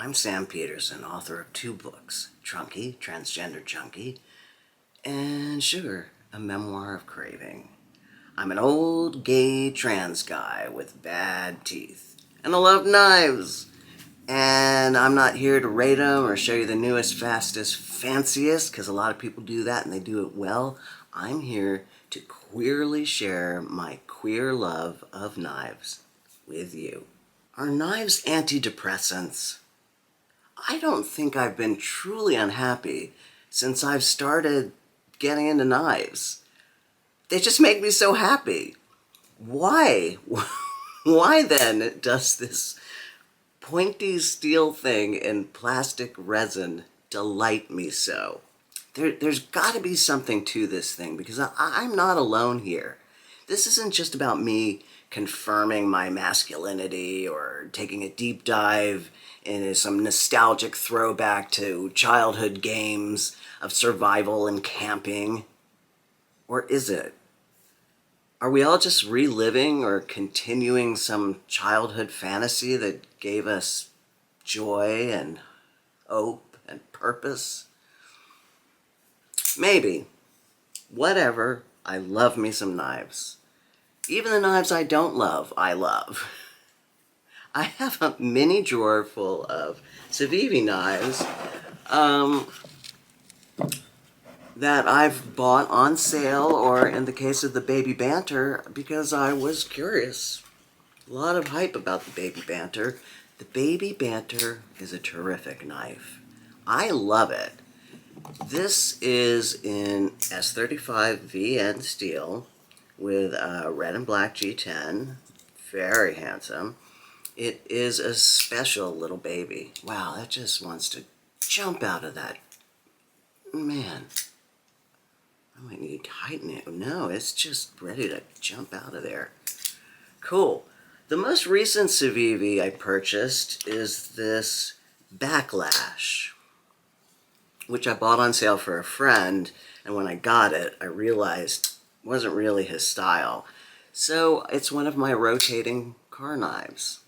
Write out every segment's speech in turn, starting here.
I'm Sam Peterson, author of 2 books, Trunky, Transgender Junkie, and Sugar, a memoir of craving. I'm an old gay trans guy with bad teeth, and I love knives. And I'm not here to rate them or show you the newest, fastest, fanciest, because a lot of people do that and they do it well. I'm here to queerly share my queer love of knives with you. Are knives antidepressants? I don't think I've been truly unhappy since I've started getting into knives. They just make me so happy. Why? Why then does this pointy steel thing in plastic resin delight me so? There's got to be something to this thing because I'm not alone here. This isn't just about me confirming my masculinity or taking a deep dive into some nostalgic throwback to childhood games of survival and camping. Or is it? Are we all just reliving or continuing some childhood fantasy that gave us joy and hope and purpose? Maybe. Whatever. I love me some knives. Even the knives I don't love, I love. I have a mini drawer full of civivi knives that I've bought on sale, or in the case of the Baby Banter, because I was curious. A lot of hype about the Baby Banter. The Baby Banter is a terrific knife. I love it. This is in S35 VN steel with a red and black G10. Very handsome. It is a special little baby. Wow, that just wants to jump out of that. Man, I might need to tighten it. No, it's just ready to jump out of there. Cool. The most recent civivi I purchased is this Backlash, which I bought on sale for a friend, and when I got it, I realized it wasn't really his style. So it's one of my rotating car knives.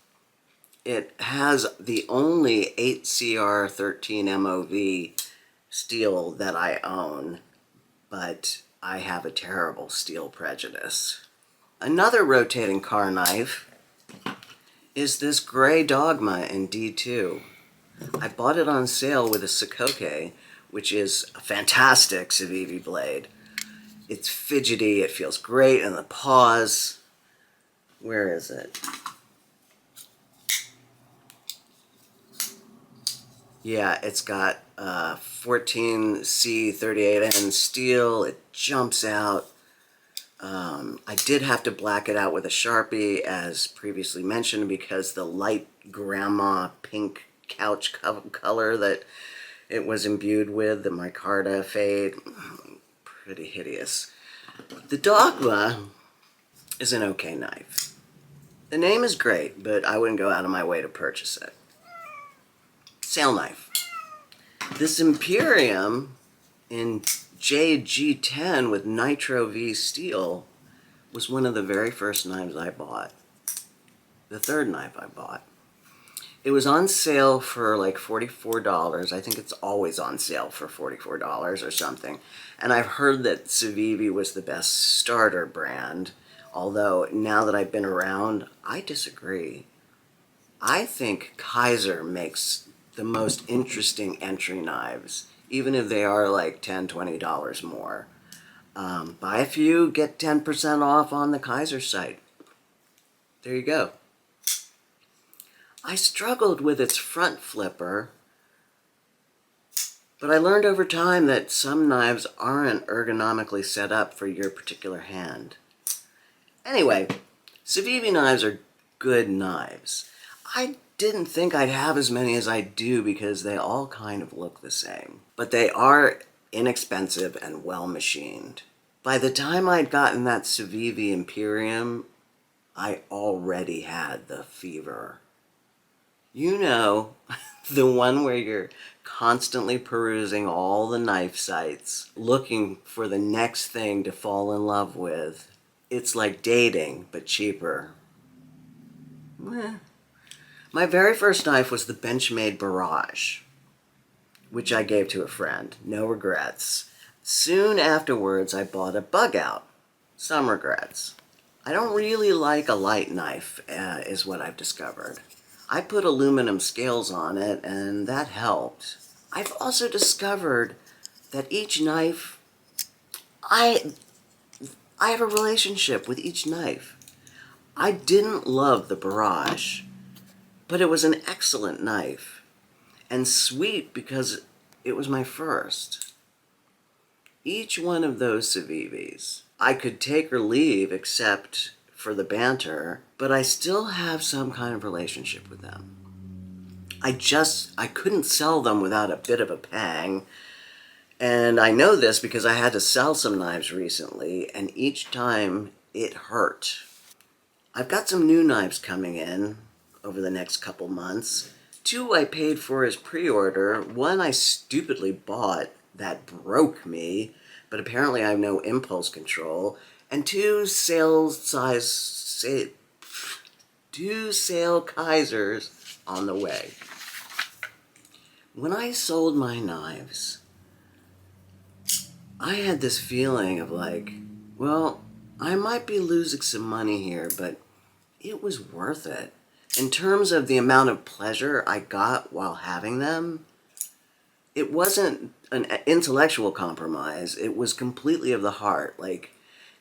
It has the only 8CR13 MOV steel that I own, but I have a terrible steel prejudice. Another rotating car knife is this gray Dogma in D2. I bought it on sale with a sokoke, which is a fantastic civivi blade. It's fidgety, it feels great in the paws. Where is it? Yeah, it's got 14C38N steel. It jumps out. I did have to black it out with a Sharpie, as previously mentioned, because the light grandma pink couch color that it was imbued with, the micarta fade, pretty hideous. The Dogma is an okay knife. The name is great, but I wouldn't go out of my way to purchase it. Sale knife. This Imperium in JG10 with Nitro V steel was one of the very first knives I bought. The third knife I bought. It was on sale for like $44. I think it's always on sale for $44 or something. And I've heard that Civivi was the best starter brand. Although, now that I've been around, I disagree. I think Kizer makes the most interesting entry knives, even if they are like $10, $20 more. Buy a few, get 10% off on the Kizer site. There you go. I struggled with its front flipper, but I learned over time that some knives aren't ergonomically set up for your particular hand. Anyway, civivi knives are good knives. I didn't think I'd have as many as I do because they all kind of look the same. But they are inexpensive and well machined. By the time I'd gotten that Civivi Imperium, I already had the fever. You know, the one where you're constantly perusing all the knife sites, looking for the next thing to fall in love with. It's like dating, but cheaper. My very first knife was the benchmade Barrage, which I gave to a friend. No regrets. Soon afterwards, I bought a bugout. Some regrets. I don't really like a light knife, is what I've discovered. I put aluminum scales on it, and that helped. I've also discovered that each knife, I have a relationship with each knife. I didn't love the Barrage, but it was an excellent knife, and sweet because it was my first. Each one of those civivis, I could take or leave except for the banter, but I still have some kind of relationship with them. I couldn't sell them without a bit of a pang, and I know this because I had to sell some knives recently, and each time it hurt. I've got some new knives coming in over the next couple months. 2 I paid for as pre-order. 1 I stupidly bought that broke me, but apparently I have no impulse control. And 2 sale kizers on the way. When I sold my knives, I had this feeling of like, well, I might be losing some money here, but it was worth it. In terms of the amount of pleasure I got while having them, it wasn't an intellectual compromise. It was completely of the heart. Like,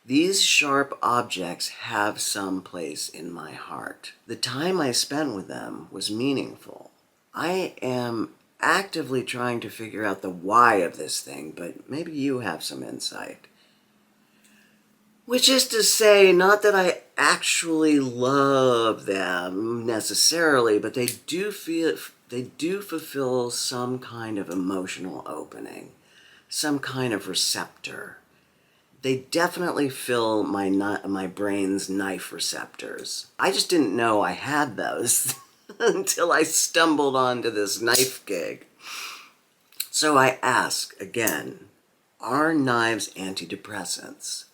these sharp objects have some place in my heart. The time I spent with them was meaningful. I am actively trying to figure out the why of this thing, but maybe you have some insight. Which is to say, not that I actually love them necessarily, but they do fulfill some kind of emotional opening, some kind of receptor. They definitely fill my brain's knife receptors. I just didn't know I had those until I stumbled onto this knife gig. So I ask again, are knives antidepressants?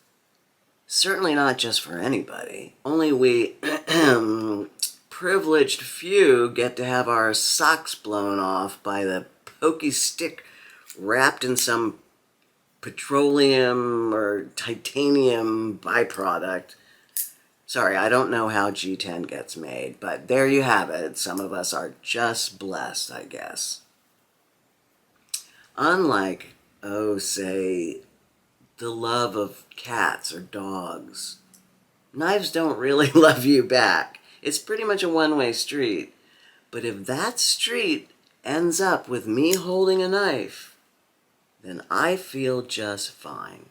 Certainly not just for anybody. Only we privileged few get to have our socks blown off by the pokey stick wrapped in some petroleum or titanium byproduct. Sorry, I don't know how G10 gets made, but there you have it. Some of us are just blessed, I guess. Unlike, say, the love of cats or dogs, knives don't really love you back. It's pretty much a one-way street. But if that street ends up with me holding a knife, then I feel just fine.